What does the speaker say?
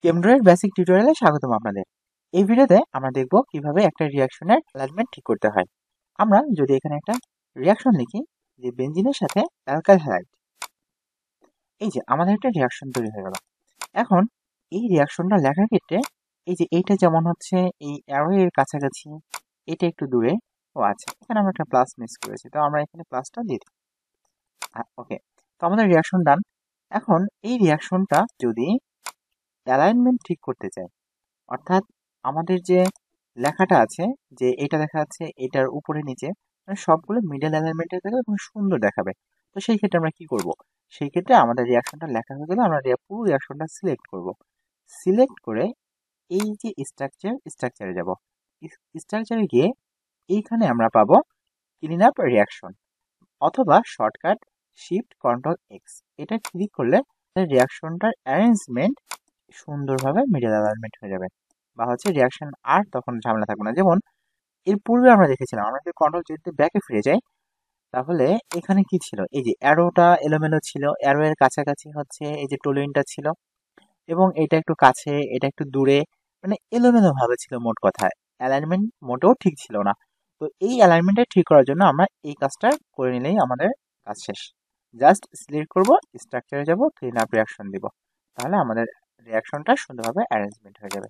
কেমড্রয়ের basic টিউটোরিয়ালে স্বাগতম আপনাদের। এই ভিডিওতে আমরা দেখব কিভাবে একটা রিঅ্যাকশনের অ্যালাইনমেন্ট ঠিক করতে হয়। আমরা যদি এখানে একটা রিঅ্যাকশন লিখি যে বেনজিনের সাথে অ্যালকাইল হ্যালাইড, এই যে আমাদের একটা রিঅ্যাকশন তৈরি হয়ে গেল। এখন এই রিঅ্যাকশনটা লেখার ক্ষেত্রে এই যে এইটা যেমন হচ্ছে এই অ্যারো এর কাছাকাছি, এটা একটু দূরে। ও আচ্ছা, এখানে আমরা একটা প্লাস মিস করেছি, তো আমরা এখানে প্লাসটা দিয়ে দিই। ওকে, তো আমাদের রিঅ্যাকশন ডান। এখন এই রিঅ্যাকশনটা যদি অ্যালাইনমেন্ট ঠিক করতে চাই, অর্থাৎ আমাদের যে লেখাটা আছে যে এটা দেখা যাচ্ছে এটার উপরে নিচে, মানে সবগুলো মিডল অ্যালাইনমেন্টে থাকবে এবং সুন্দর দেখাবে। তো সেই ক্ষেত্রে আমরা কি করব? সেই ক্ষেত্রে আমাদের রিঅ্যাকশনটা লেখা হয়ে গেলে আমরা পুরো রিঅ্যাকশনটা সিলেক্ট করব। সিলেক্ট করে এই যে স্ট্রাকচারে যাব। স্ট্রাকচারে গিয়ে এইখানে আমরা পাবো ক্লিন আপ রিঅ্যাকশন, অথবা শর্টকাট শিফট কন্ট্রোল এক্স। এটা ক্লিক করলে রিঅ্যাকশনটার অ্যারেঞ্জমেন্ট সুন্দরভাবে মিডল অ্যালাইনমেন্ট হয়ে যাবে, বা হচ্ছে রিঅ্যাকশন আর তখন ঝামেলা থাকবে না। যেমন এর পূর্বে আমরা দেখেছিলাম, আমরা যদি কন্ট্রোল যদি ব্যাকে ফিরে যাই, তাহলে এখানে কি ছিল, এই যে অ্যারোটা এলোমেলো ছিল, অ্যারো এর কাছাকাছি হচ্ছে এই যে টোলুইনটা ছিল, এবং এটা একটু কাছে, এটা একটু দূরে, মানে এলোমেলো ভাবে ছিল। মোট কথা অ্যালাইনমেন্ট মোটেও ঠিক ছিল না। তো এই অ্যালাইনমেন্টটা ঠিক করার জন্য আমরা এই কাজটা করে নিলেই আমাদের কাজ শেষ। জাস্ট সিলেক্ট করব, স্ট্রাকচারে যাব, ক্লিন আপ রিঅ্যাকশন দিব, তাহলে আমাদের রিঅ্যাকশনটা সুন্দরভাবে অ্যারেঞ্জমেন্ট হয়ে যাবে।